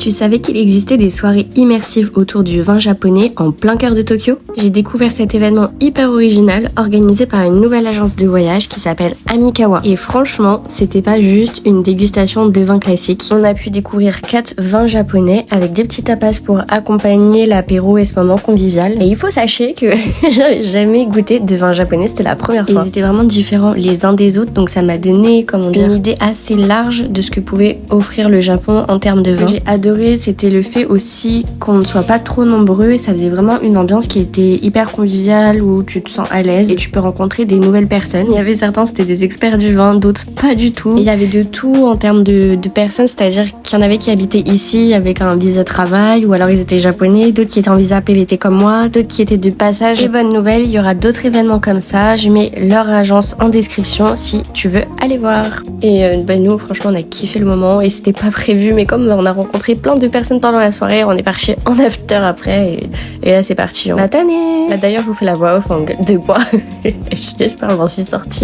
Tu savais qu'il existait des soirées immersives autour du vin japonais en plein cœur de Tokyo? J'ai découvert cet événement hyper original organisé par une nouvelle agence de voyage qui s'appelle Amikawa. Et franchement, c'était pas juste une dégustation de vin classique. On a pu découvrir 4 vins japonais avec des petits tapas pour accompagner l'apéro et ce moment convivial. Et il faut sachez que j'avais jamais goûté de vin japonais, c'était la première fois. Ils étaient vraiment différents les uns des autres, donc ça m'a donné, une idée assez large de ce que pouvait offrir le Japon en termes de vin. J'ai adoré, c'était le fait aussi qu'on ne soit pas trop nombreux et ça faisait vraiment une ambiance qui était hyper conviviale où tu te sens à l'aise et tu peux rencontrer des nouvelles personnes. Il y avait certains, c'était des experts du vin, d'autres pas du tout. Et il y avait de tout en termes de personnes, c'est-à-dire qu'il y en avait qui habitaient ici avec un visa travail ou alors ils étaient japonais, d'autres qui étaient en visa PVT comme moi, d'autres qui étaient de passage. Et bonne nouvelle, il y aura d'autres événements comme ça. Je mets leur agence en description si tu veux aller voir. Et nous, franchement, on a kiffé le moment et c'était pas prévu, mais comme on a rencontré plein de personnes pendant la soirée, on est parti en after après et là c'est parti. Matane. D'ailleurs, je vous fais la voix off en gueule de bois. J'espère que j'en suis sortie.